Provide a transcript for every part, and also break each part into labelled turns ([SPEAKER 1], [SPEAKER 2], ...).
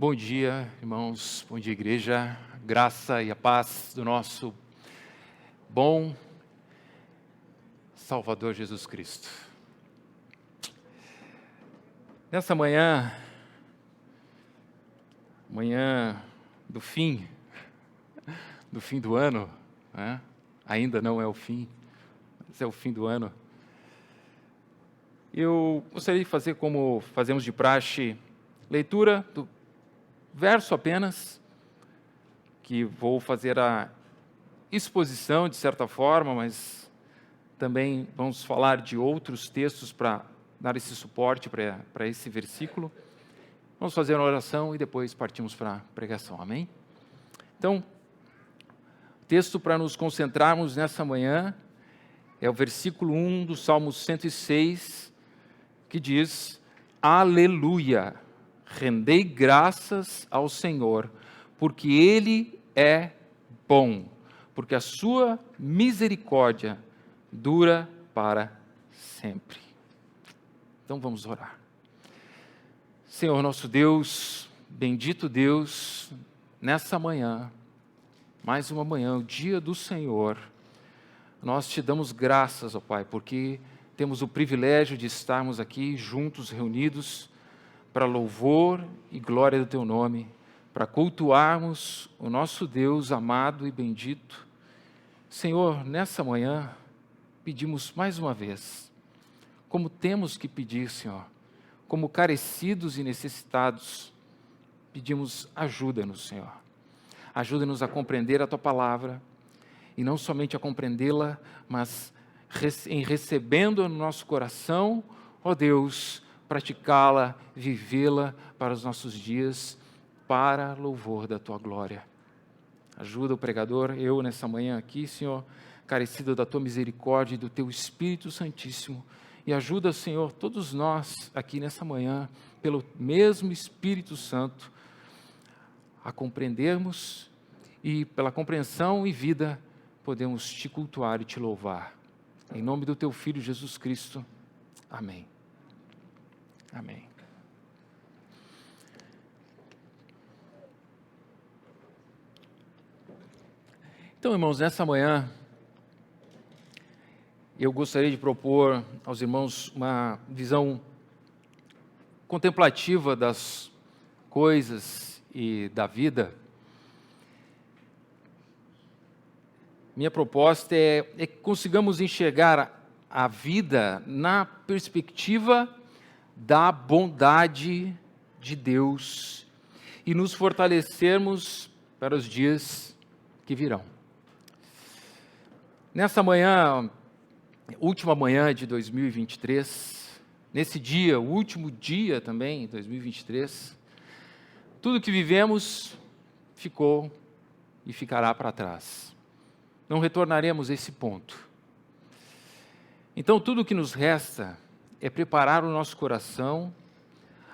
[SPEAKER 1] Bom dia, irmãos, bom dia, igreja, graça e a paz do nosso bom Salvador Jesus Cristo. Nessa manhã do fim do ano, né? Ainda não é o fim, mas é o fim do ano. Eu gostaria de fazer como fazemos de praxe, leitura do verso apenas, que vou fazer a exposição de certa forma, mas também vamos falar de outros textos para dar esse suporte para esse versículo. Vamos fazer uma oração e depois partimos para a pregação, amém? Então, o texto para nos concentrarmos nessa manhã é o versículo 1 do Salmo 106, que diz: Aleluia! Rendei graças ao Senhor, porque Ele é bom, porque a sua misericórdia dura para sempre. Então vamos orar. Senhor nosso Deus, bendito Deus, nessa manhã, mais uma manhã, o dia do Senhor, nós te damos graças, ó Pai, porque temos o privilégio de estarmos aqui juntos, reunidos, para louvor e glória do Teu nome, para cultuarmos o nosso Deus amado e bendito. Senhor, nessa manhã, pedimos mais uma vez, como temos que pedir, Senhor, como carecidos e necessitados, pedimos ajuda-nos, Senhor. Ajuda-nos a compreender a Tua palavra, e não somente a compreendê-la, mas em recebendo no nosso coração, ó Deus, praticá-la, vivê-la para os nossos dias, para louvor da Tua glória. Ajuda o pregador, eu nessa manhã aqui, Senhor, carecido da Tua misericórdia e do Teu Espírito Santíssimo, e ajuda, Senhor, todos nós aqui nessa manhã, pelo mesmo Espírito Santo, a compreendermos e pela compreensão e vida, podemos Te cultuar e Te louvar. Em nome do Teu Filho Jesus Cristo. Amém. Amém. Então, irmãos, nessa manhã, eu gostaria de propor aos irmãos uma visão contemplativa das coisas e da vida. Minha proposta é que consigamos enxergar a vida na perspectiva da bondade de Deus e nos fortalecermos para os dias que virão. Nessa manhã, última manhã de 2023, nesse dia, o último dia também, 2023, tudo que vivemos ficou e ficará para trás. Não retornaremos a esse ponto. Então, tudo o que nos resta é preparar o nosso coração,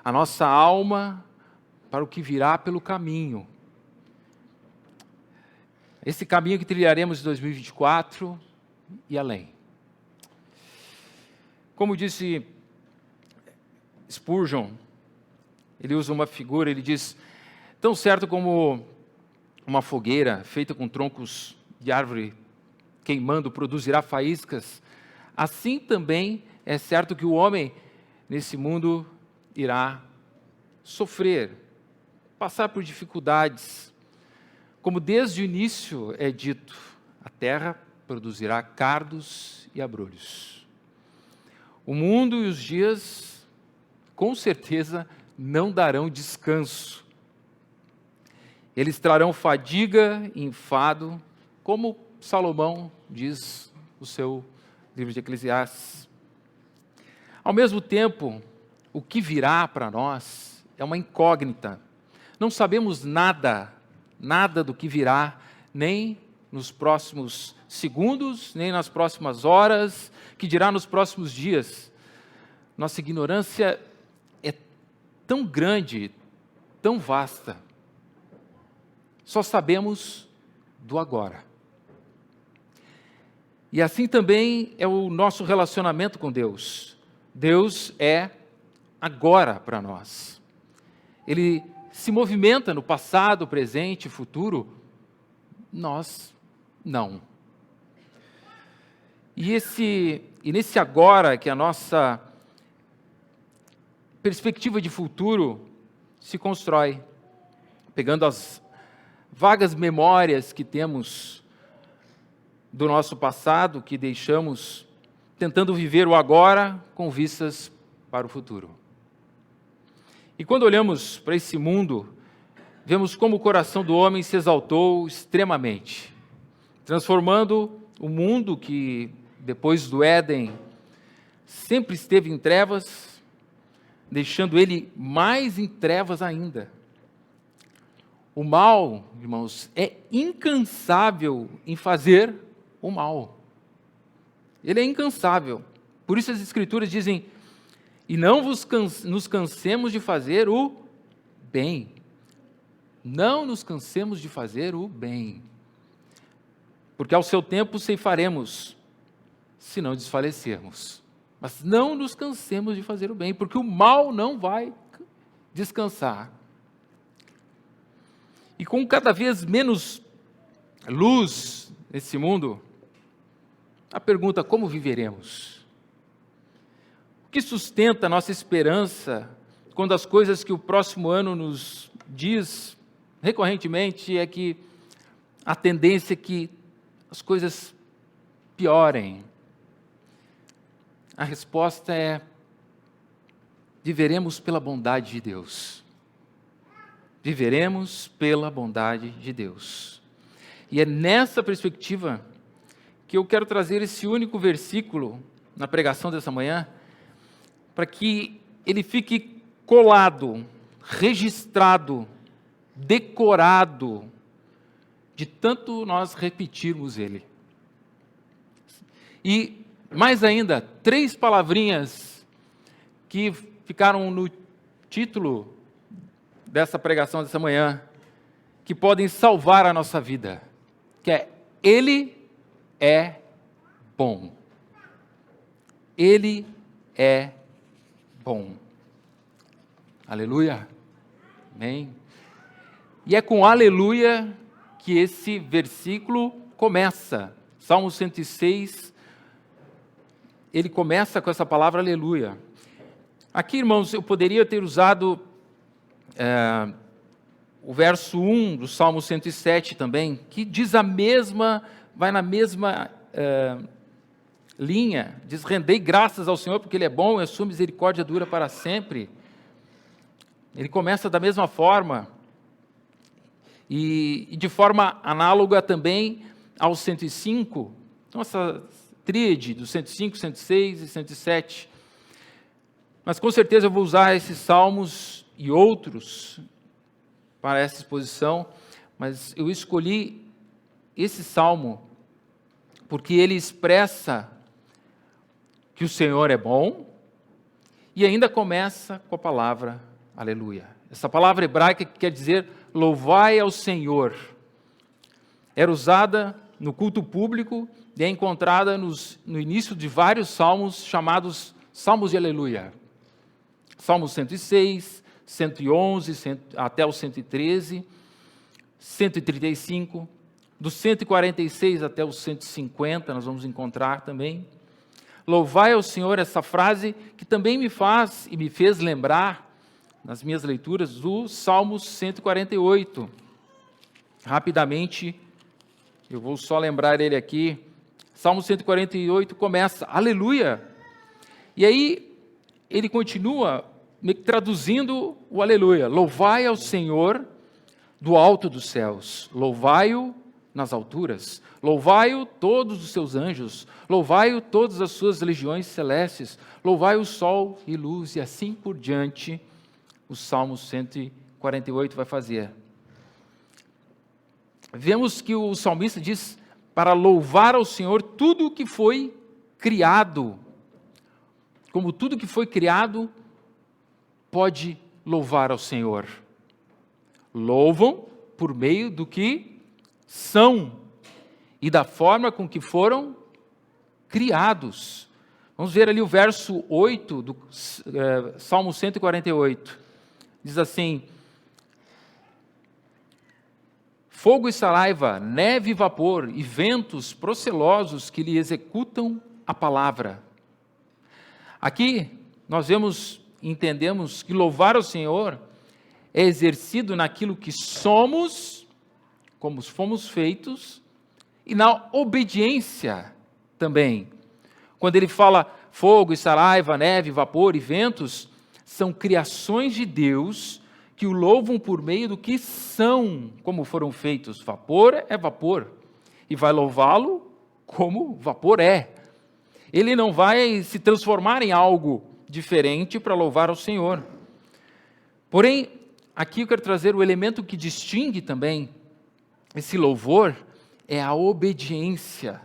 [SPEAKER 1] a nossa alma, para o que virá pelo caminho. Esse caminho que trilharemos em 2024 e além. Como disse Spurgeon, ele usa uma figura, ele diz: tão certo como uma fogueira feita com troncos de árvore queimando produzirá faíscas, assim também é certo que o homem nesse mundo irá sofrer, passar por dificuldades. Como desde o início é dito, a terra produzirá cardos e abrolhos. O mundo e os dias, com certeza, não darão descanso. Eles trarão fadiga e enfado, como Salomão diz no seu livro de Eclesiastes. Ao mesmo tempo, o que virá para nós é uma incógnita. Não sabemos nada do que virá, nem nos próximos segundos, nem nas próximas horas, que dirá nos próximos dias. Nossa ignorância é tão grande, tão vasta. Só sabemos do agora. E assim também é o nosso relacionamento com Deus. Deus é agora para nós. Ele se movimenta no passado, presente e futuro, nós não. E nesse agora, que a nossa perspectiva de futuro se constrói, pegando as vagas memórias que temos do nosso passado, que deixamos, tentando viver o agora com vistas para o futuro. E quando olhamos para esse mundo, vemos como o coração do homem se exaltou extremamente, transformando o mundo que, depois do Éden, sempre esteve em trevas, deixando ele mais em trevas ainda. O mal, irmãos, é incansável em fazer o mal. Ele é incansável. Por isso as Escrituras dizem: e não nos cansemos de fazer o bem. Não nos cansemos de fazer o bem. Porque ao seu tempo ceifaremos, se não desfalecermos. Mas não nos cansemos de fazer o bem, porque o mal não vai descansar. E com cada vez menos luz nesse mundo, a pergunta: como viveremos? O que sustenta a nossa esperança quando as coisas que o próximo ano nos diz recorrentemente é que a tendência é que as coisas piorem? A resposta é: viveremos pela bondade de Deus. Viveremos pela bondade de Deus. E é nessa perspectiva que eu quero trazer esse único versículo na pregação dessa manhã, para que ele fique colado, registrado, decorado, de tanto nós repetirmos ele. E, mais ainda, 3 palavrinhas que ficaram no título dessa pregação dessa manhã, que podem salvar a nossa vida, que é: Ele é bom. Ele é bom. Aleluia. Amém. E é com aleluia que esse versículo começa. Salmo 106, ele começa com essa palavra aleluia. Aqui, irmãos, eu poderia ter usado o verso 1 do Salmo 107 também, que diz vai na mesma linha, diz: rendei graças ao Senhor, porque Ele é bom e a sua misericórdia dura para sempre. Ele começa da mesma forma, e de forma análoga também ao 105, então essa tríade do 105, 106 e 107. Mas com certeza eu vou usar esses salmos e outros para essa exposição, mas eu escolhi esse salmo porque ele expressa que o Senhor é bom e ainda começa com a palavra aleluia. Essa palavra hebraica que quer dizer louvai ao Senhor. Era usada no culto público e é encontrada no início de vários salmos chamados salmos de aleluia. Salmo 106, 111 até o 113, 135, do 146 até o 150, nós vamos encontrar também. Louvai ao Senhor, essa frase que também me fez lembrar, nas minhas leituras, do Salmo 148. Rapidamente, eu vou só lembrar ele aqui. Salmo 148 começa, aleluia. E aí, ele continua traduzindo o aleluia. Louvai ao Senhor do alto dos céus, louvai-o nas alturas, louvai-o todos os seus anjos, louvai-o todas as suas legiões celestes, louvai o sol e luz, e assim por diante, o Salmo 148 vai fazer. Vemos que o salmista diz para louvar ao Senhor tudo o que foi criado. Como tudo que foi criado pode louvar ao Senhor. Louvam por meio do que são e da forma com que foram criados. Vamos ver ali o verso 8 do Salmo 148. Diz assim: fogo e saraiva, neve e vapor, e ventos procelosos que lhe executam a palavra. Aqui nós entendemos que louvar ao Senhor é exercido naquilo que somos, como fomos feitos, e na obediência também. Quando ele fala fogo e saraiva, neve, vapor e ventos, são criações de Deus que o louvam por meio do que são, como foram feitos. Vapor é vapor, e vai louvá-lo como vapor é. Ele não vai se transformar em algo diferente para louvar ao Senhor. Porém, aqui eu quero trazer o elemento que distingue também esse louvor, é a obediência.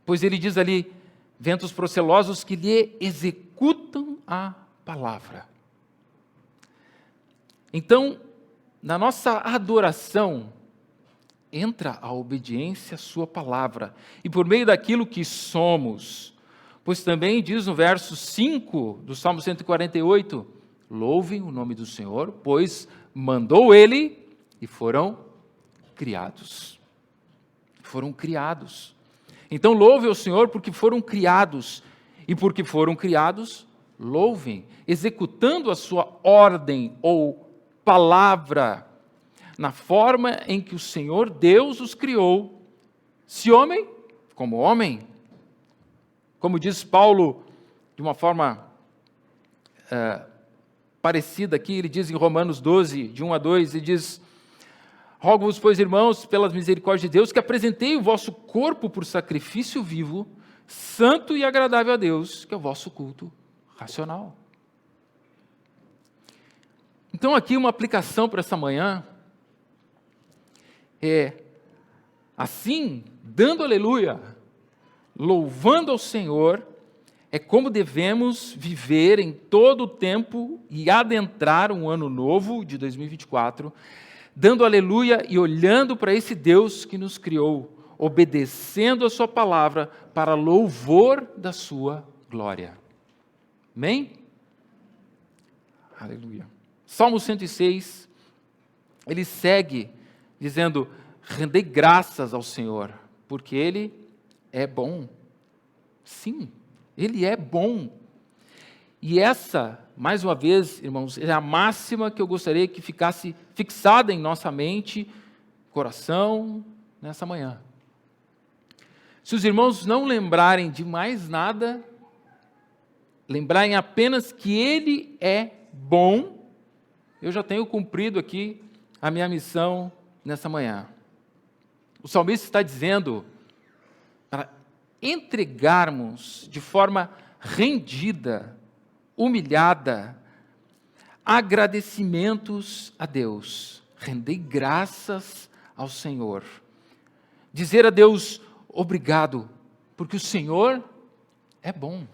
[SPEAKER 1] Pois ele diz ali, ventos procelosos que lhe executam a palavra. Então, na nossa adoração, entra a obediência à sua palavra, e por meio daquilo que somos, pois também diz no verso 5 do Salmo 148, louvem o nome do Senhor, pois mandou ele e foram criados. Foram criados. Então louve ao Senhor porque foram criados, e porque foram criados, louvem, executando a sua ordem ou palavra, na forma em que o Senhor Deus os criou, se homem, como homem. Como diz Paulo, de uma forma parecida aqui, ele diz em Romanos 12, de 1 a 2, ele diz, rogo-vos, pois, irmãos, pelas misericórdias de Deus, que apresentei o vosso corpo por sacrifício vivo, santo e agradável a Deus, que é o vosso culto racional. Então, aqui uma aplicação para essa manhã é, assim, dando aleluia, louvando ao Senhor, é como devemos viver em todo o tempo e adentrar um ano novo de 2024, dando aleluia e olhando para esse Deus que nos criou, obedecendo a sua palavra para louvor da sua glória. Amém? Aleluia. Salmo 106, ele segue dizendo, rendei graças ao Senhor, porque Ele é bom. Sim, Ele é bom. E essa, mais uma vez, irmãos, é a máxima que eu gostaria que ficasse fixada em nossa mente, coração, nessa manhã. Se os irmãos não lembrarem de mais nada, lembrarem apenas que Ele é bom, eu já tenho cumprido aqui a minha missão nessa manhã. O salmista está dizendo para entregarmos de forma rendida, humilhada, agradecimentos a Deus, render graças ao Senhor, dizer a Deus obrigado, porque o Senhor é bom,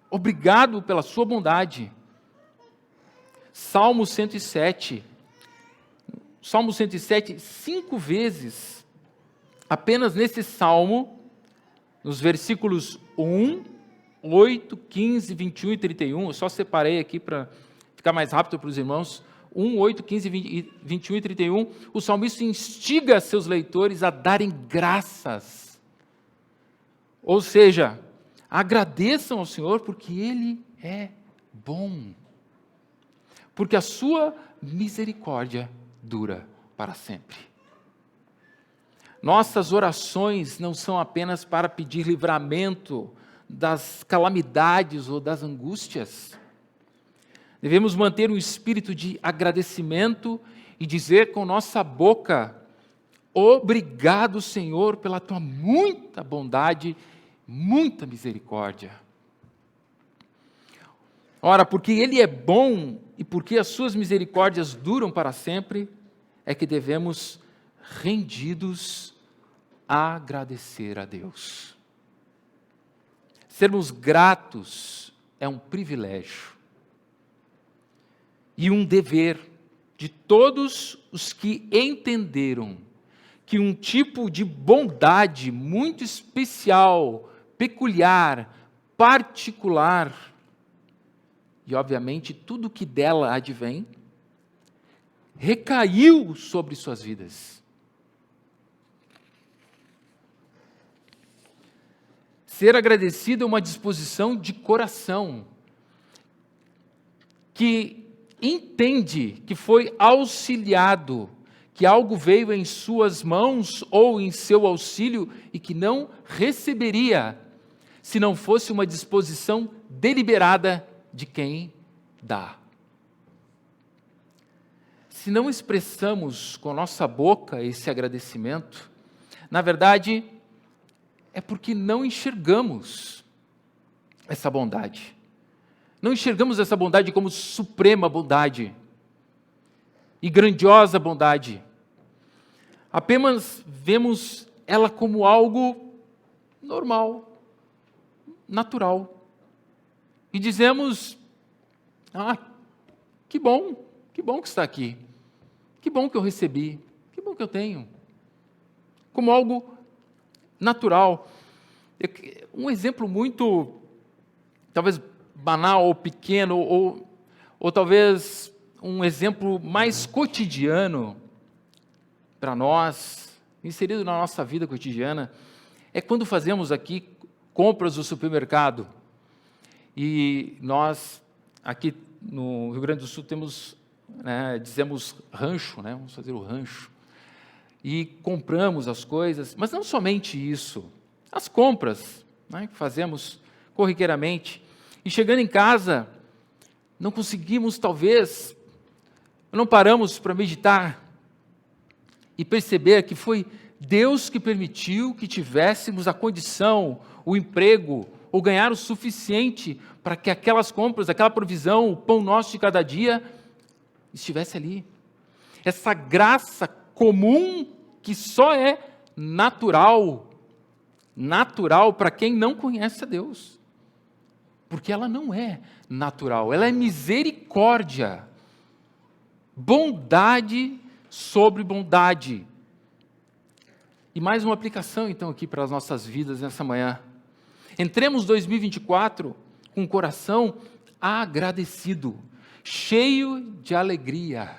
[SPEAKER 1] obrigado pela sua bondade. Salmo 107, 5 vezes, apenas nesse salmo, nos versículos 1, 8, 15, 21 e 31, eu só separei aqui para ficar mais rápido para os irmãos, 1, 8, 15, 21 e 31, o salmista instiga seus leitores a darem graças, ou seja, agradeçam ao Senhor porque Ele é bom, porque a sua misericórdia dura para sempre. Nossas orações não são apenas para pedir livramento das calamidades ou das angústias. Devemos manter um espírito de agradecimento e dizer com nossa boca, obrigado, Senhor, pela tua muita bondade, muita misericórdia. Ora, porque Ele é bom e porque as suas misericórdias duram para sempre, é que devemos, rendidos, agradecer a Deus. Sermos gratos é um privilégio e um dever de todos os que entenderam que um tipo de bondade muito especial, peculiar, particular, e obviamente tudo que dela advém, recaiu sobre suas vidas. Ser agradecido é uma disposição de coração, que entende que foi auxiliado, que algo veio em suas mãos ou em seu auxílio e que não receberia se não fosse uma disposição deliberada de quem dá. Se não expressamos com nossa boca esse agradecimento, na verdade, é porque não enxergamos essa bondade. Não enxergamos essa bondade como suprema bondade e grandiosa bondade. Apenas vemos ela como algo normal, natural. E dizemos, que bom que está aqui. Que bom que eu recebi, que bom que eu tenho. Como algo natural. Um exemplo muito, talvez banal ou pequeno, ou talvez um exemplo mais cotidiano para nós, inserido na nossa vida cotidiana, é quando fazemos aqui compras no supermercado. E nós, aqui no Rio Grande do Sul, temos, dizemos rancho, vamos fazer o rancho. E compramos as coisas, mas não somente isso, as compras que fazemos corriqueiramente. E chegando em casa, não conseguimos, talvez, não paramos para meditar e perceber que foi Deus que permitiu que tivéssemos a condição, o emprego, ou ganhar o suficiente para que aquelas compras, aquela provisão, o pão nosso de cada dia, estivesse ali. Essa graça comum que só é natural para quem não conhece a Deus. Porque ela não é natural, ela é misericórdia. Bondade sobre bondade. E mais uma aplicação, então, aqui para as nossas vidas nessa manhã. Entremos 2024 com o coração agradecido, cheio de alegria,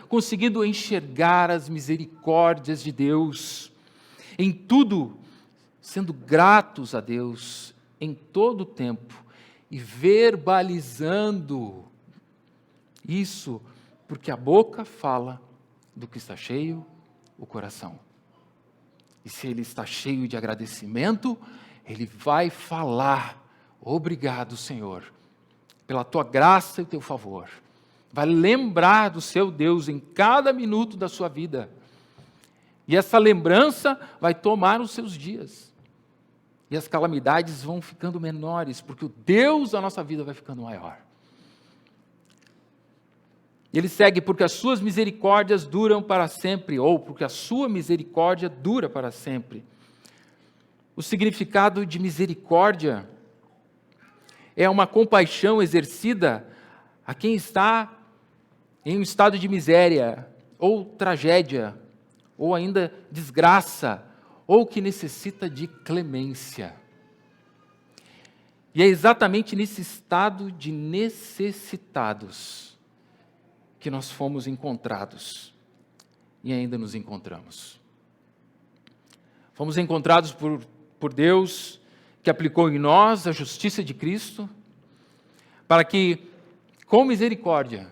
[SPEAKER 1] conseguindo enxergar as misericórdias de Deus, em tudo, sendo gratos a Deus, em todo o tempo, e verbalizando isso, porque a boca fala do que está cheio o coração. E se ele está cheio de agradecimento, ele vai falar, obrigado, Senhor, pela tua graça e teu favor. Vai lembrar do seu Deus em cada minuto da sua vida. E essa lembrança vai tomar os seus dias. E as calamidades vão ficando menores, porque o Deus da nossa vida vai ficando maior. Ele segue, porque as suas misericórdias duram para sempre, ou porque a sua misericórdia dura para sempre. O significado de misericórdia é uma compaixão exercida a quem está em um estado de miséria, ou tragédia, ou ainda desgraça, ou que necessita de clemência. E é exatamente nesse estado de necessitados que nós fomos encontrados e ainda nos encontramos. Fomos encontrados por Deus, que aplicou em nós a justiça de Cristo, para que, com misericórdia,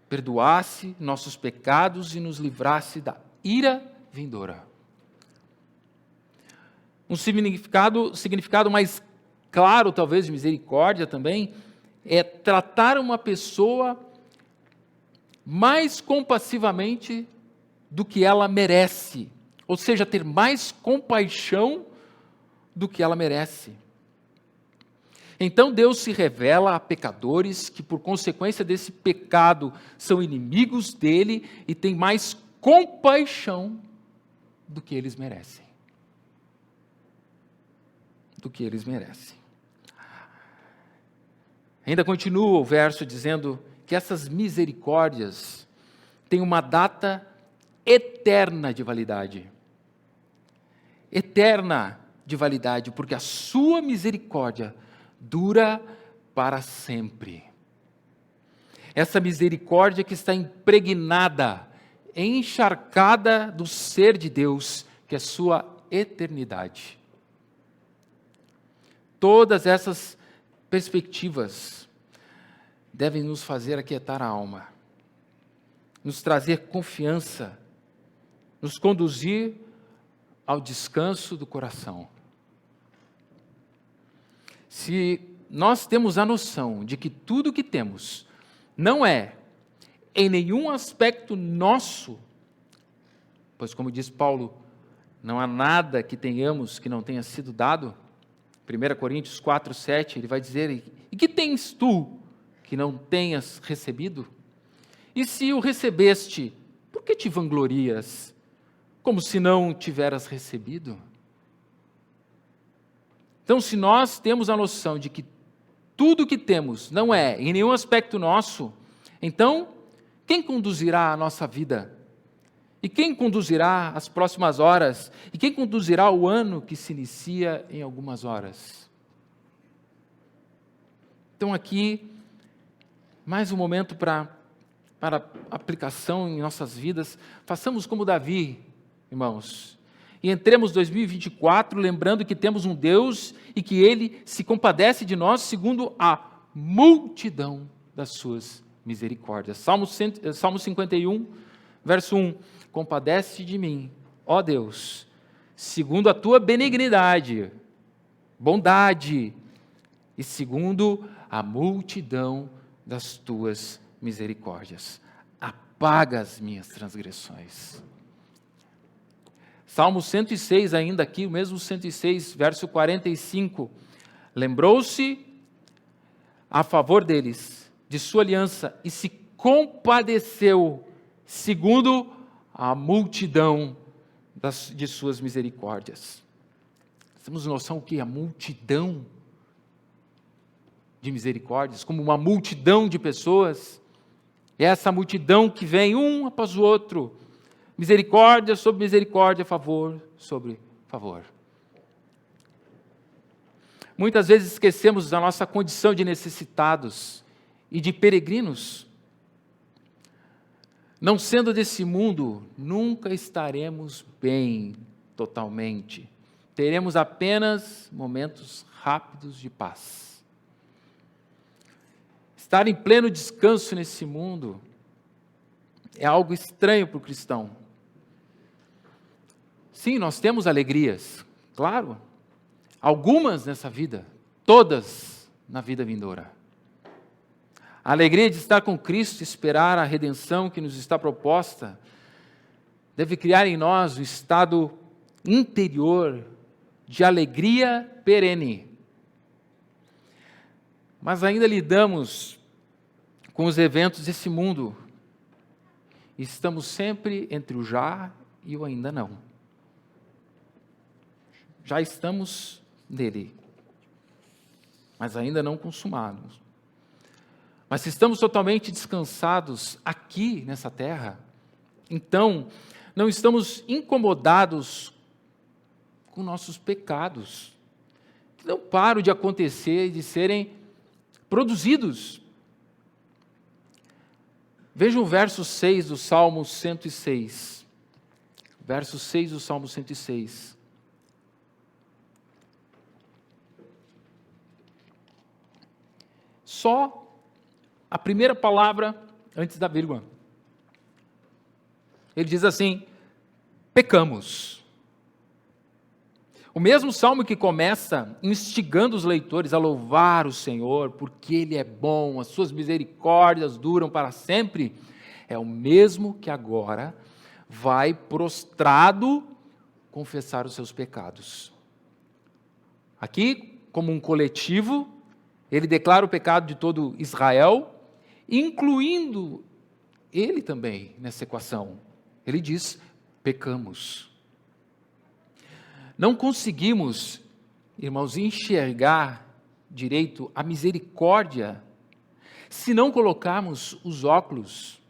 [SPEAKER 1] perdoasse nossos pecados e nos livrasse da ira vindoura. Um significado mais claro, talvez, de misericórdia também, é tratar uma pessoa mais compassivamente do que ela merece, ou seja, ter mais compaixão do que ela merece. Então Deus se revela a pecadores que, por consequência desse pecado, são inimigos dele e tem mais compaixão do que eles merecem. Ainda continua o verso dizendo que essas misericórdias têm uma data eterna de validade. Eterna de validade, porque a sua misericórdia dura para sempre. Essa misericórdia que está impregnada, encharcada do ser de Deus, que é sua eternidade. Todas essas perspectivas devem nos fazer aquietar a alma, nos trazer confiança, nos conduzir ao descanso do coração. Se nós temos a noção de que tudo o que temos não é em nenhum aspecto nosso, pois como diz Paulo, não há nada que tenhamos que não tenha sido dado. 1 Coríntios 4, 7, ele vai dizer, e que tens tu que não tenhas recebido? E se o recebeste, por que te vanglorias, como se não tiveras recebido? Então, se nós temos a noção de que tudo o que temos não é em nenhum aspecto nosso, então, quem conduzirá a nossa vida? E quem conduzirá as próximas horas? E quem conduzirá o ano que se inicia em algumas horas? Então aqui, mais um momento para aplicação em nossas vidas. Façamos como Davi, irmãos. E entremos 2024 lembrando que temos um Deus e que Ele se compadece de nós segundo a multidão das suas misericórdias. Salmo 51, verso 1. Compadece de mim, ó Deus, segundo a tua benignidade, bondade, e segundo a multidão das tuas misericórdias. Apaga as minhas transgressões. Salmo 106, ainda aqui, o mesmo 106, verso 45. Lembrou-se a favor deles, de sua aliança, e se compadeceu, segundo a multidão de suas misericórdias. Temos noção o que é a multidão de misericórdias, como uma multidão de pessoas, é essa multidão que vem um após o outro, misericórdia sobre misericórdia, favor sobre favor. Muitas vezes esquecemos da nossa condição de necessitados e de peregrinos. Não sendo desse mundo, nunca estaremos bem totalmente. Teremos apenas momentos rápidos de paz. Estar em pleno descanso nesse mundo é algo estranho para o cristão. Sim, nós temos alegrias, claro, algumas nessa vida, todas na vida vindoura. A alegria de estar com Cristo, esperar a redenção que nos está proposta, deve criar em nós um estado interior de alegria perene. Mas ainda lidamos com os eventos desse mundo. E estamos sempre entre o já e o ainda não. Já estamos nele, mas ainda não consumados. Mas se estamos totalmente descansados aqui nessa terra, então não estamos incomodados com nossos pecados, que não param de acontecer e de serem produzidos. Vejam o verso 6 do Salmo 106. Verso 6 do Salmo 106. Só a primeira palavra antes da vírgula. Ele diz assim: pecamos. O mesmo salmo que começa instigando os leitores a louvar o Senhor, porque Ele é bom, as suas misericórdias duram para sempre, é o mesmo que agora vai prostrado confessar os seus pecados. Aqui, como um coletivo, ele declara o pecado de todo Israel, incluindo ele também nessa equação. Ele diz: pecamos. Não conseguimos, irmãos, enxergar direito a misericórdia se não colocarmos os óculos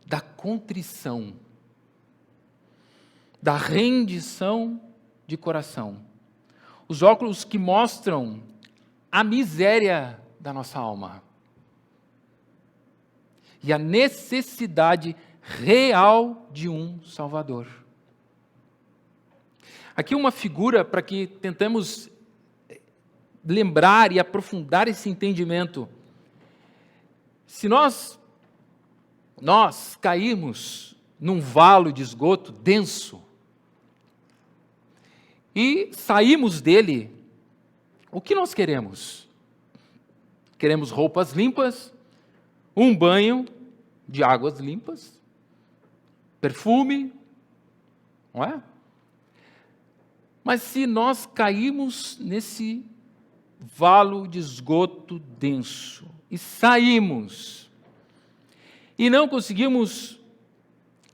[SPEAKER 1] da contrição, da rendição de coração. Os óculos que mostram a miséria da nossa alma e a necessidade real de um Salvador. Aqui uma figura para que tentemos lembrar e aprofundar esse entendimento. Se nós cairmos num valo de esgoto denso e saímos dele, o que nós queremos? Queremos roupas limpas, um banho de águas limpas, perfume, não é? Mas se nós caímos nesse valo de esgoto denso e saímos e não conseguimos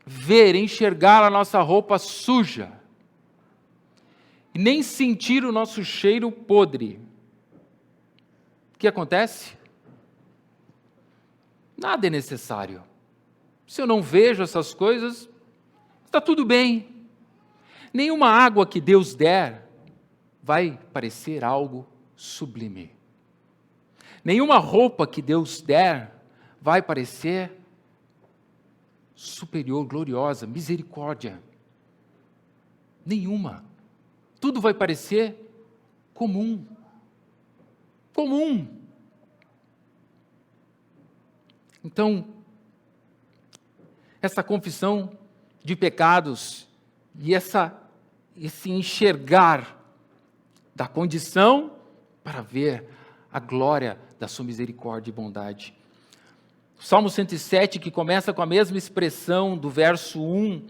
[SPEAKER 1] ver, enxergar a nossa roupa suja, e nem sentir o nosso cheiro podre, o que acontece? Nada é necessário. Se eu não vejo essas coisas, está tudo bem. Nenhuma água que Deus der vai parecer algo sublime. Nenhuma roupa que Deus der vai parecer superior, gloriosa, misericórdia. Nenhuma. Tudo vai parecer comum. Comum. Então, essa confissão de pecados e esse enxergar da condição para ver a glória da sua misericórdia e bondade. O Salmo 107, que começa com a mesma expressão do verso 1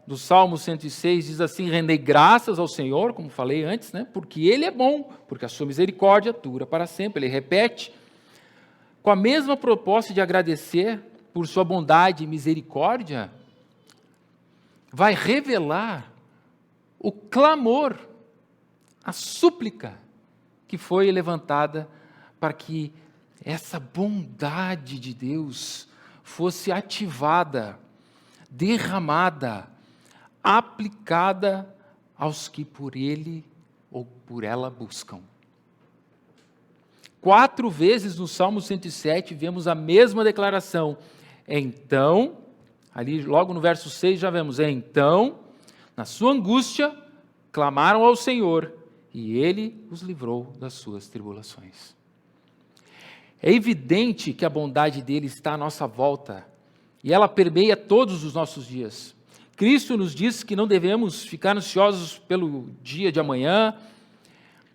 [SPEAKER 1] do Salmo 106, diz assim: rendei graças ao Senhor, como falei antes, né? Porque Ele é bom, porque a sua misericórdia dura para sempre. Ele repete, com a mesma proposta de agradecer por sua bondade e misericórdia, vai revelar o clamor, a súplica que foi levantada para que essa bondade de Deus fosse ativada, derramada, aplicada aos que por Ele ou por ela buscam. 4 vezes no Salmo 107 vemos a mesma declaração. Então, ali logo no verso 6 já vemos, então, na sua angústia, clamaram ao Senhor, e Ele os livrou das suas tribulações. É evidente que a bondade dele está à nossa volta, e ela permeia todos os nossos dias. Cristo nos diz que não devemos ficar ansiosos pelo dia de amanhã.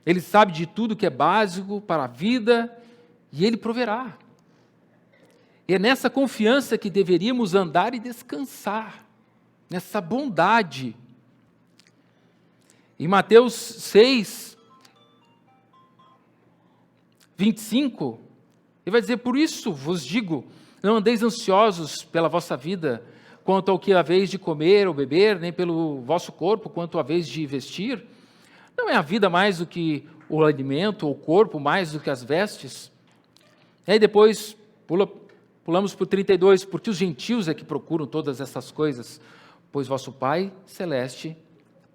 [SPEAKER 1] Ele sabe de tudo que é básico para a vida, e Ele proverá. E é nessa confiança que deveríamos andar e descansar, nessa bondade. Em Mateus 6, 25, ele vai dizer, por isso vos digo, não andeis ansiosos pela vossa vida, quanto ao que haveis de comer ou beber, nem pelo vosso corpo, quanto haveis de vestir. Não é a vida mais do que o alimento, ou o corpo mais do que as vestes? E aí depois, pulamos para o 32, porque os gentios é que procuram todas essas coisas, pois vosso Pai Celeste,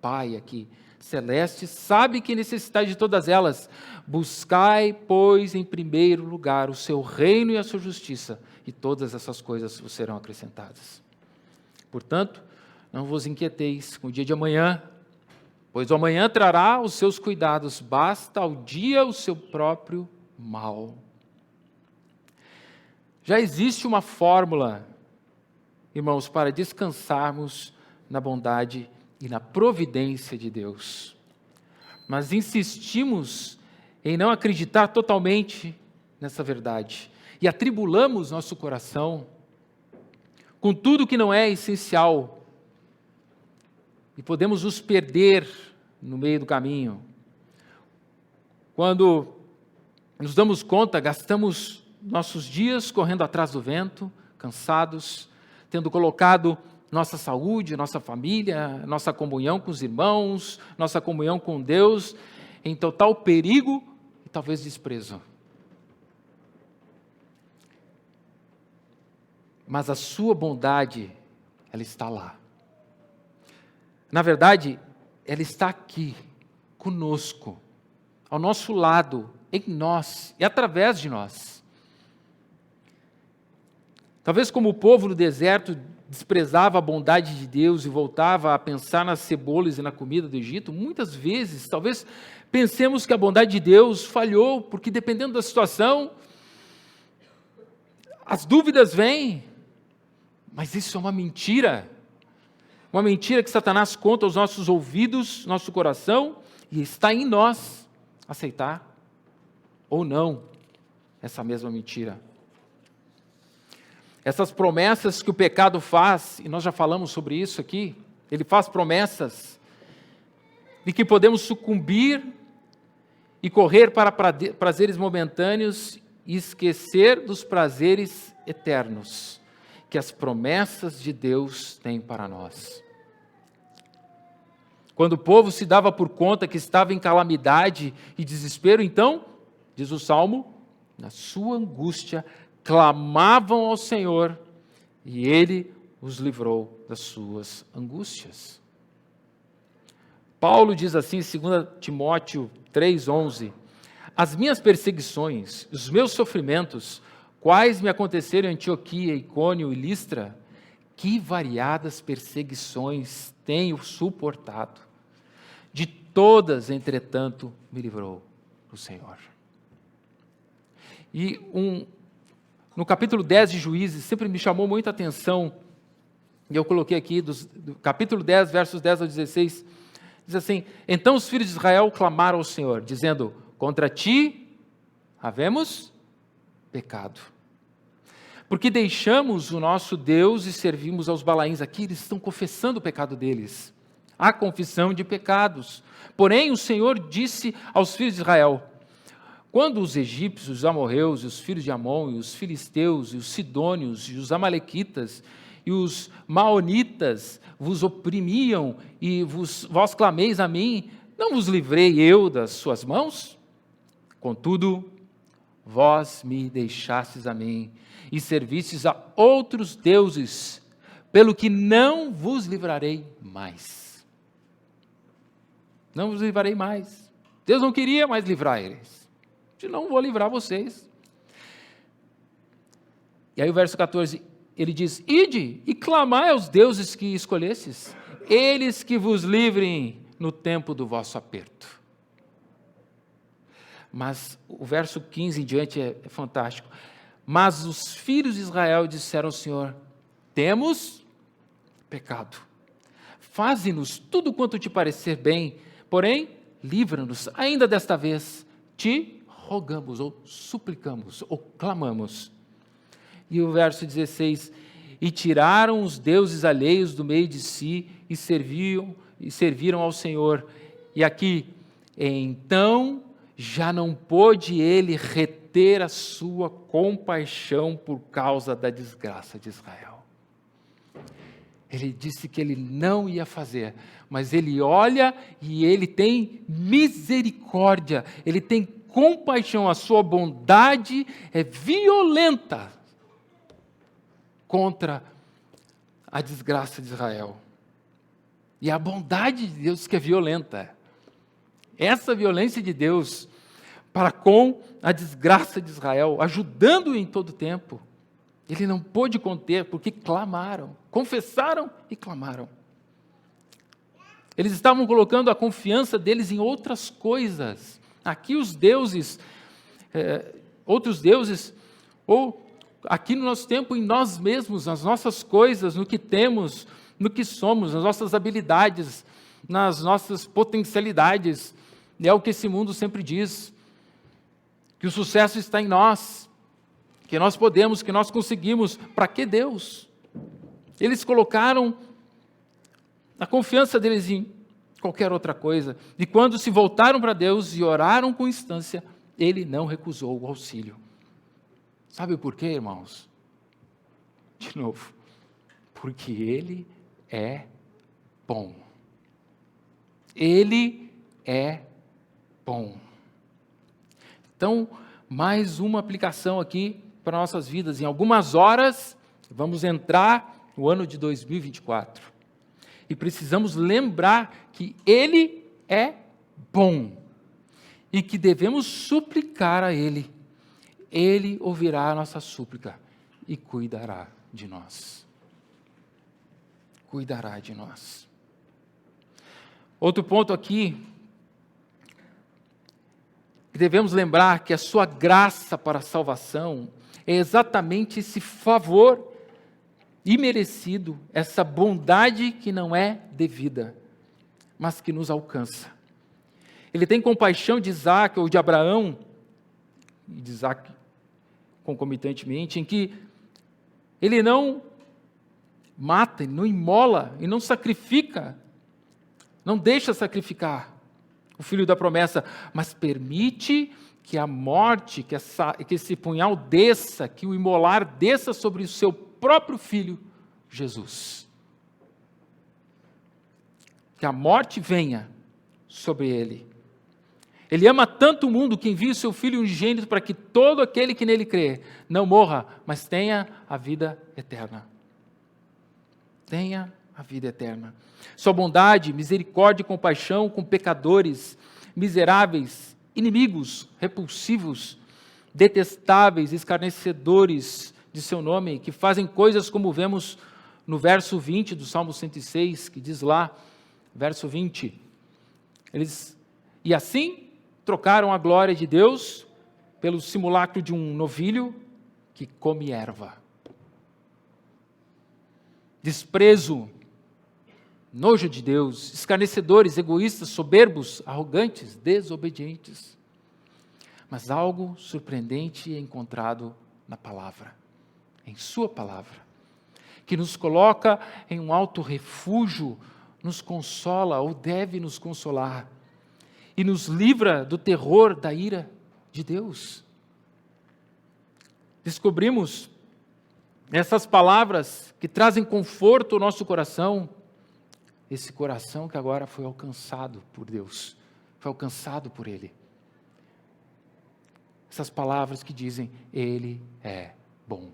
[SPEAKER 1] Pai aqui, Celeste, sabe que necessitais de todas elas. Buscai, pois, em primeiro lugar o seu reino e a sua justiça, e todas essas coisas vos serão acrescentadas. Portanto, não vos inquieteis com o dia de amanhã, pois o amanhã trará os seus cuidados, basta ao dia o seu próprio mal. Já existe uma fórmula, irmãos, para descansarmos na bondade e na providência de Deus. Mas insistimos em não acreditar totalmente nessa verdade e atribulamos nosso coração com tudo que não é essencial e podemos nos perder no meio do caminho. Quando nos damos conta, gastamos nossos dias correndo atrás do vento, cansados, tendo colocado nossa saúde, nossa família, nossa comunhão com os irmãos, nossa comunhão com Deus em total perigo e talvez desprezo. Mas a sua bondade, ela está lá. Na verdade, ela está aqui, conosco, ao nosso lado, em nós e através de nós. Talvez como o povo no deserto desprezava a bondade de Deus e voltava a pensar nas cebolas e na comida do Egito, muitas vezes, talvez pensemos que a bondade de Deus falhou, porque dependendo da situação, as dúvidas vêm, mas isso é uma mentira que Satanás conta aos nossos ouvidos, nosso coração, e está em nós aceitar ou não essa mesma mentira. Essas promessas que o pecado faz, e nós já falamos sobre isso aqui, ele faz promessas de que podemos sucumbir e correr para prazeres momentâneos e esquecer dos prazeres eternos que as promessas de Deus têm para nós. Quando o povo se dava por conta que estava em calamidade e desespero, então, diz o Salmo, na sua angústia, clamavam ao Senhor e Ele os livrou das suas angústias. Paulo diz assim em 2 Timóteo 3,11, as minhas perseguições, os meus sofrimentos, quais me aconteceram em Antioquia, Icônio e Listra, que variadas perseguições tenho suportado. De todas, entretanto, me livrou o Senhor. E no capítulo 10 de Juízes, sempre me chamou muita atenção, e eu coloquei aqui, do capítulo 10, versos 10 ao 16, diz assim, então os filhos de Israel clamaram ao Senhor, dizendo, contra ti havemos pecado. Porque deixamos o nosso Deus e servimos aos Balaíns. Aqui eles estão confessando o pecado deles. A confissão de pecados. Porém, o Senhor disse aos filhos de Israel, quando os egípcios, os amorreus, os filhos de Amon, e os filisteus, e os sidônios, e os amalequitas, e os maonitas vos oprimiam, e vós clameis a mim, não vos livrei eu das suas mãos? Contudo, vós me deixastes a mim, e servistes a outros deuses, pelo que não vos livrarei mais. Não vos livrarei mais. Deus não queria mais livrar eles. Não vou livrar vocês. E aí o verso 14, ele diz, ide e clamai aos deuses que escolhestes, eles que vos livrem no tempo do vosso aperto. Mas o verso 15 em diante é fantástico. Mas os filhos de Israel disseram ao Senhor, temos pecado. Faze-nos tudo quanto te parecer bem, porém, livra-nos ainda desta vez. Te rogamos, ou suplicamos, ou clamamos. E o verso 16, e tiraram os deuses alheios do meio de si, e serviram ao Senhor. E aqui, então, já não pôde ele reter a sua compaixão por causa da desgraça de Israel. Ele disse que ele não ia fazer, mas ele olha e ele tem misericórdia, ele tem compaixão, a sua bondade é violenta contra a desgraça de Israel. E a bondade de Deus que é violenta. Essa violência de Deus para com a desgraça de Israel, ajudando-o em todo tempo, ele não pôde conter, porque clamaram, confessaram e clamaram. Eles estavam colocando a confiança deles em outras coisas. Aqui os deuses, outros deuses, ou aqui no nosso tempo, em nós mesmos, nas nossas coisas, no que temos, no que somos, nas nossas habilidades, nas nossas potencialidades. E é o que esse mundo sempre diz, que o sucesso está em nós, que nós podemos, que nós conseguimos. Para que Deus? Eles colocaram a confiança deles em qualquer outra coisa. E quando se voltaram para Deus e oraram com instância, Ele não recusou o auxílio. Sabe por quê, irmãos? De novo, porque Ele é bom. Ele é bom. Então, mais uma aplicação aqui para nossas vidas. Em algumas horas, vamos entrar no ano de 2024. E precisamos lembrar que Ele é bom. E que devemos suplicar a Ele. Ele ouvirá a nossa súplica. e cuidará de nós. Cuidará de nós. Outro ponto aqui, devemos lembrar que a sua graça para a salvação é exatamente esse favor imerecido, essa bondade que não é devida, mas que nos alcança. Ele tem compaixão de Isaac ou de Abraão, e de Isaac concomitantemente, em que ele não mata, ele não imola, e não sacrifica, não deixa sacrificar o filho da promessa, mas permite que a morte, que esse punhal desça, que o imolar desça sobre o seu próprio filho, Jesus. Que a morte venha sobre ele. Ele ama tanto o mundo que envia o seu Filho unigênito para que todo aquele que nele crê não morra, mas tenha a vida eterna. Tenha a vida eterna. Sua bondade, misericórdia e compaixão com pecadores, miseráveis, inimigos, repulsivos, detestáveis, escarnecedores de seu nome, que fazem coisas como vemos no verso 20 do Salmo 106, que diz lá, verso 20, e assim trocaram a glória de Deus pelo simulacro de um novilho que come erva. Desprezo, nojo de Deus, escarnecedores, egoístas, soberbos, arrogantes, desobedientes. Mas algo surpreendente é encontrado na palavra, em sua palavra, que nos coloca em um alto refúgio, nos consola ou deve nos consolar, e nos livra do terror da ira de Deus. Descobrimos essas palavras que trazem conforto ao nosso coração, esse coração que agora foi alcançado por Deus, foi alcançado por Ele. Essas palavras que dizem, Ele é bom.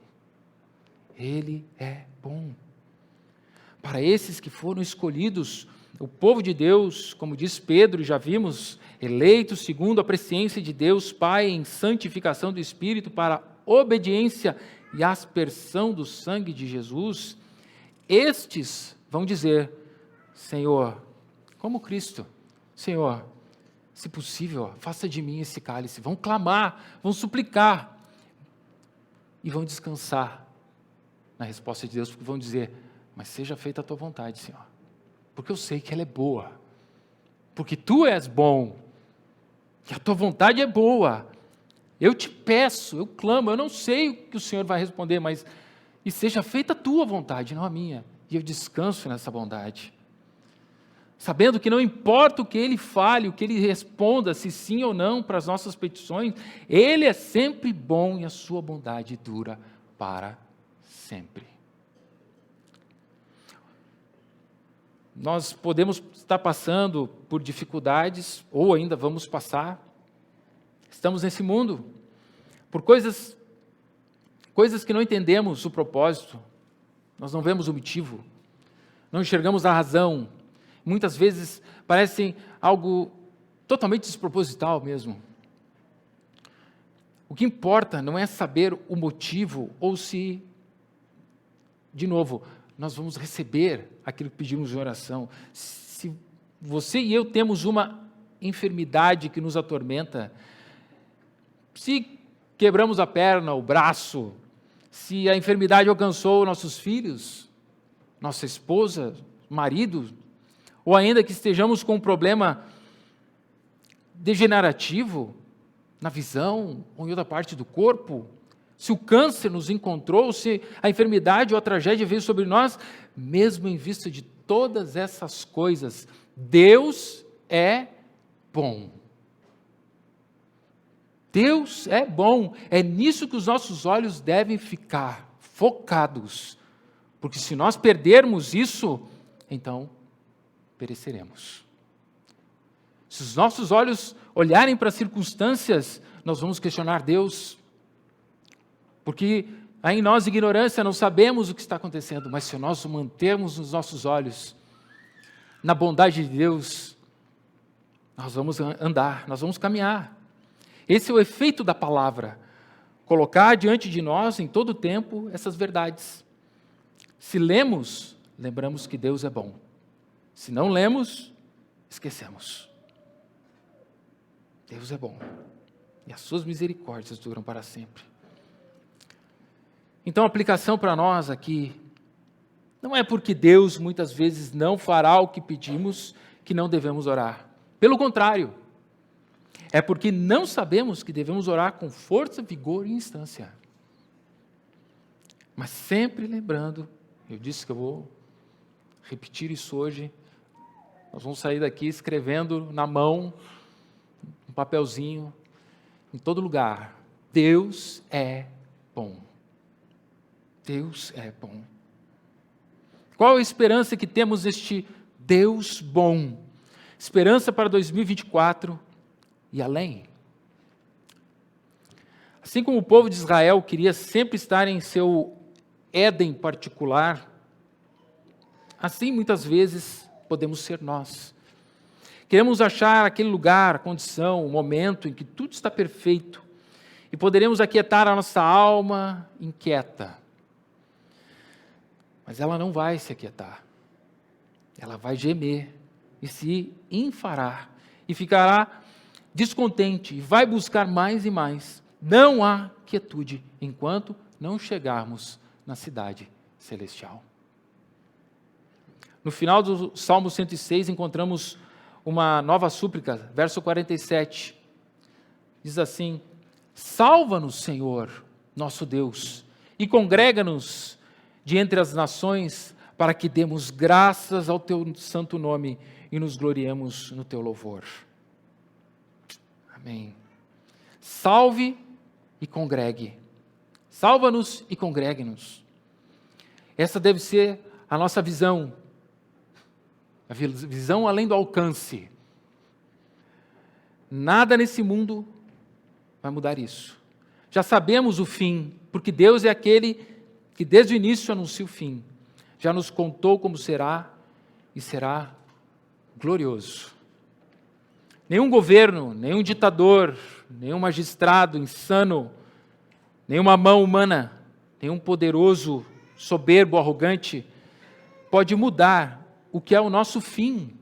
[SPEAKER 1] Ele é bom. Para esses que foram escolhidos, o povo de Deus, como diz Pedro, já vimos, eleitos segundo a presciência de Deus Pai em santificação do Espírito para obediência e aspersão do sangue de Jesus, estes vão dizer, Senhor, como Cristo, Senhor, se possível, faça de mim esse cálice. Vão clamar, vão suplicar e vão descansar na resposta de Deus, porque vão dizer, mas seja feita a tua vontade, Senhor, porque eu sei que ela é boa, porque tu és bom, que a tua vontade é boa. Eu te peço, eu clamo, eu não sei o que o Senhor vai responder, mas e seja feita a tua vontade, não a minha, e eu descanso nessa bondade. Sabendo que não importa o que Ele fale, o que Ele responda, se sim ou não para as nossas petições, Ele é sempre bom e a sua bondade dura para sempre. Nós podemos estar passando por dificuldades, ou ainda vamos passar. Estamos nesse mundo por coisas que não entendemos o propósito, nós não vemos o motivo, não enxergamos a razão. Muitas vezes parecem algo totalmente desproposital mesmo. O que importa não é saber o motivo ou se, de novo, nós vamos receber aquilo que pedimos em oração. Se você e eu temos uma enfermidade que nos atormenta, se quebramos a perna, o braço, se a enfermidade alcançou nossos filhos, nossa esposa, marido, ou ainda que estejamos com um problema degenerativo na visão ou em outra parte do corpo, se o câncer nos encontrou, se a enfermidade ou a tragédia veio sobre nós, mesmo em vista de todas essas coisas, Deus é bom. Deus é bom, é nisso que os nossos olhos devem ficar focados, porque se nós perdermos isso, então pereceremos. Se os nossos olhos olharem para as circunstâncias, nós vamos questionar Deus, porque há em nós ignorância, não sabemos o que está acontecendo, mas se nós mantermos os nossos olhos na bondade de Deus, nós vamos andar, nós vamos caminhar. Esse é o efeito da palavra. colocar diante de nós em todo o tempo essas verdades. Se lemos, lembramos que Deus é bom. Se não lemos, esquecemos. Deus é bom. E as suas misericórdias duram para sempre. Então a aplicação para nós aqui, não é porque Deus muitas vezes não fará o que pedimos que não devemos orar. Pelo contrário, é porque não sabemos que devemos orar com força, vigor e instância. Mas sempre lembrando, eu disse que eu vou repetir isso hoje, nós vamos sair daqui escrevendo na mão, um papelzinho, em todo lugar, Deus é bom. Deus é bom. Qual a esperança que temos neste Deus bom? Esperança para 2024 e além. Assim como o povo de Israel queria sempre estar em seu Éden particular, assim muitas vezes podemos ser nós. Queremos achar aquele lugar, a condição, o momento em que tudo está perfeito e poderemos aquietar a nossa alma inquieta. Mas ela não vai se aquietar. Ela vai gemer e se enfarar e ficará descontente e vai buscar mais e mais. Não há quietude enquanto não chegarmos na cidade celestial. No final do Salmo 106 encontramos uma nova súplica, verso 47. Diz assim: salva-nos, Senhor, nosso Deus, e congrega-nos de entre as nações, para que demos graças ao teu santo nome e nos gloriemos no teu louvor. Amém. Salve e congregue. Salva-nos e congregue-nos. Essa deve ser a nossa visão. A visão além do alcance. Nada nesse mundo vai mudar isso. Já sabemos o fim, porque Deus é aquele que desde o início anuncia o fim. Já nos contou como será e será glorioso. Nenhum governo, nenhum ditador, nenhum magistrado insano, nenhuma mão humana, nenhum poderoso, soberbo, arrogante, pode mudar o que é o nosso fim.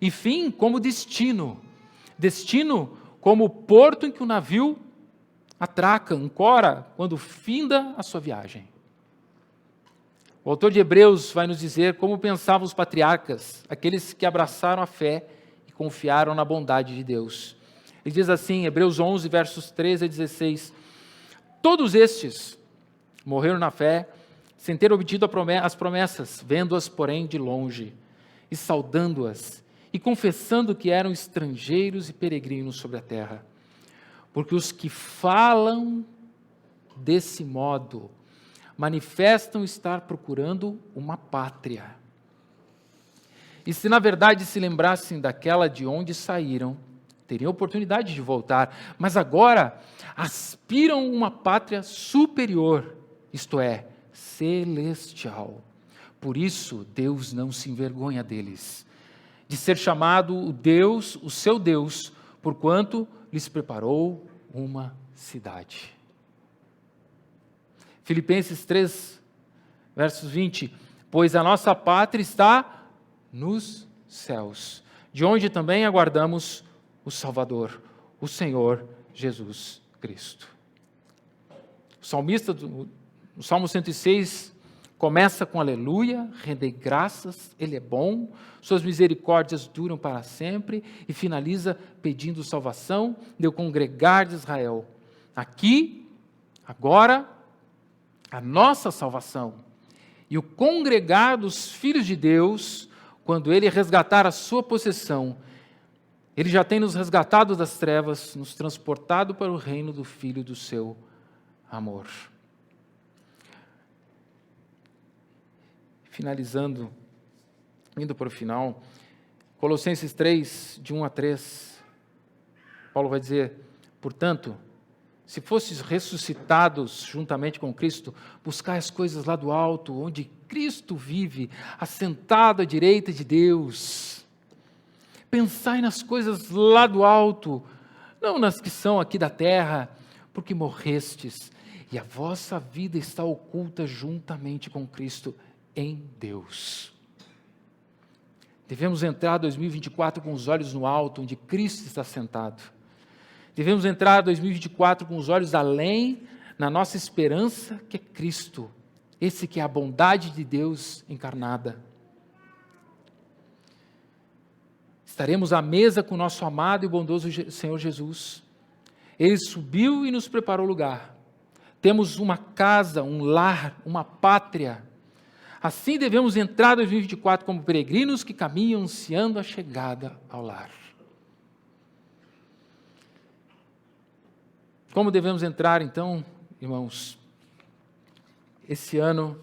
[SPEAKER 1] E fim como destino. Destino como o porto em que o navio atraca, ancora, quando finda a sua viagem. O autor de Hebreus vai nos dizer como pensavam os patriarcas, aqueles que abraçaram a fé e confiaram na bondade de Deus. Ele diz assim, Hebreus 11, versos 13 a 16, todos estes morreram na fé, sem ter obtido as promessas, vendo-as, porém, de longe, e saudando-as, e confessando que eram estrangeiros e peregrinos sobre a terra. Porque os que falam desse modo manifestam estar procurando uma pátria. E se na verdade se lembrassem daquela de onde saíram, teriam oportunidade de voltar, mas agora aspiram uma pátria superior, isto é, celestial. Por isso Deus não se envergonha deles, de ser chamado o Deus, o seu Deus, porquanto lhes preparou uma cidade. Filipenses 3, versos 20, pois a nossa pátria está nos céus, de onde também aguardamos o Salvador, o Senhor Jesus Cristo. O salmista, no Salmo 106, começa com aleluia, rendei graças, Ele é bom, suas misericórdias duram para sempre, e finaliza pedindo salvação do congregar de Israel. Aqui, agora, a nossa salvação e o congregar dos filhos de Deus, quando Ele resgatar a sua possessão, Ele já tem nos resgatado das trevas, nos transportado para o reino do Filho do seu amor. Finalizando, indo para o final, Colossenses 3, de 1 a 3, Paulo vai dizer, portanto, se fostes ressuscitados juntamente com Cristo, buscai as coisas lá do alto, onde Cristo vive, assentado à direita de Deus. Pensai nas coisas lá do alto, não nas que são aqui da terra, porque morrestes, e a vossa vida está oculta juntamente com Cristo em Deus. Devemos entrar 2024 com os olhos no alto, onde Cristo está sentado. Devemos entrar 2024 com os olhos além, na nossa esperança, que é Cristo, esse que é a bondade de Deus encarnada. Estaremos à mesa com o nosso amado e bondoso Senhor Jesus. Ele subiu e nos preparou lugar. Temos uma casa, um lar, uma pátria. Assim devemos entrar em 2024 como peregrinos que caminham ansiando a chegada ao lar. Como devemos entrar então, irmãos, esse ano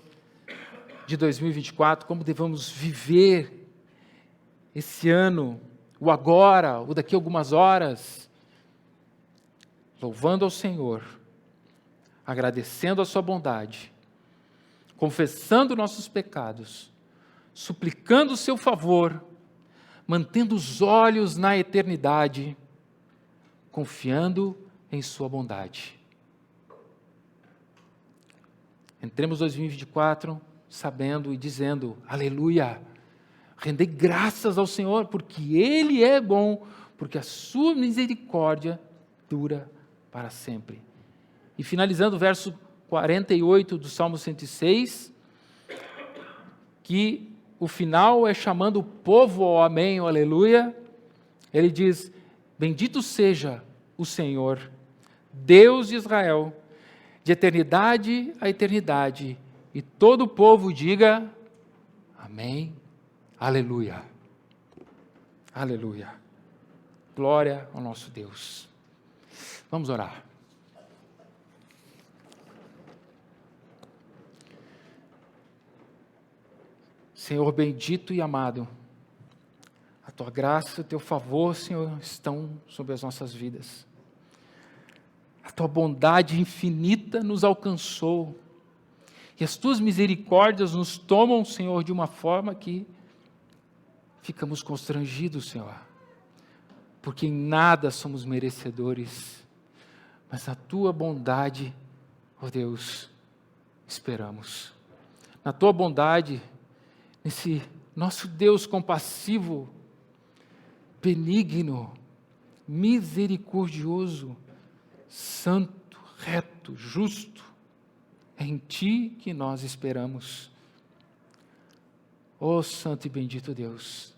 [SPEAKER 1] de 2024, como devemos viver esse ano, o agora, o daqui a algumas horas, louvando ao Senhor, agradecendo a sua bondade, confessando nossos pecados, suplicando o seu favor, mantendo os olhos na eternidade, confiando em sua bondade. Entremos 2024 sabendo e dizendo, aleluia, rendei graças ao Senhor, porque Ele é bom, porque a sua misericórdia dura para sempre. E finalizando o verso 48 do Salmo 106, que o final é chamando o povo ao amém, ao aleluia, ele diz, bendito seja o Senhor, Deus de Israel, de eternidade a eternidade, e todo o povo diga, amém, aleluia, aleluia, glória ao nosso Deus. Vamos orar. Senhor bendito e amado, a Tua graça e o Teu favor, Senhor, estão sobre as nossas vidas. A Tua bondade infinita nos alcançou, e as Tuas misericórdias nos tomam, Senhor, de uma forma que ficamos constrangidos, Senhor, porque em nada somos merecedores, mas na Tua bondade, ó Deus, esperamos. Na Tua bondade, nesse nosso Deus compassivo, benigno, misericordioso, santo, reto, justo, é em Ti que nós esperamos. Ó santo e bendito Deus,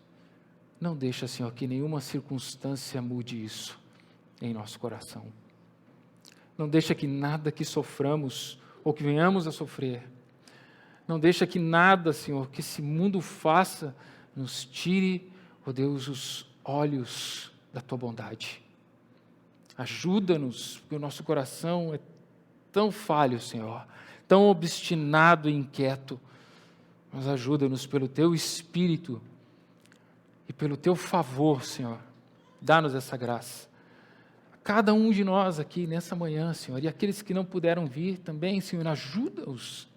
[SPEAKER 1] não deixa, Senhor, que nenhuma circunstância mude isso em nosso coração. Não deixa que nada que soframos ou que venhamos a sofrer, não deixa que nada, Senhor, que esse mundo faça, nos tire, ó Deus, os olhos da Tua bondade. Ajuda-nos, porque o nosso coração é tão falho, Senhor, tão obstinado e inquieto, mas ajuda-nos pelo Teu Espírito e pelo Teu favor, Senhor, dá-nos essa graça. Cada um de nós aqui nessa manhã, Senhor, e aqueles que não puderam vir também, Senhor, ajuda-os.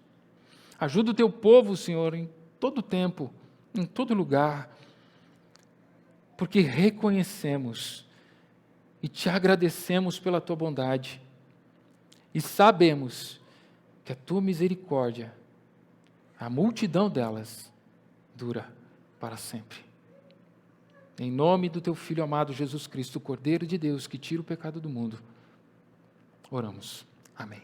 [SPEAKER 1] Ajuda o Teu povo, Senhor, em todo tempo, em todo lugar, porque reconhecemos e Te agradecemos pela Tua bondade e sabemos que a Tua misericórdia, a multidão delas, dura para sempre. Em nome do Teu Filho amado Jesus Cristo, o Cordeiro de Deus, que tira o pecado do mundo, oramos. Amém.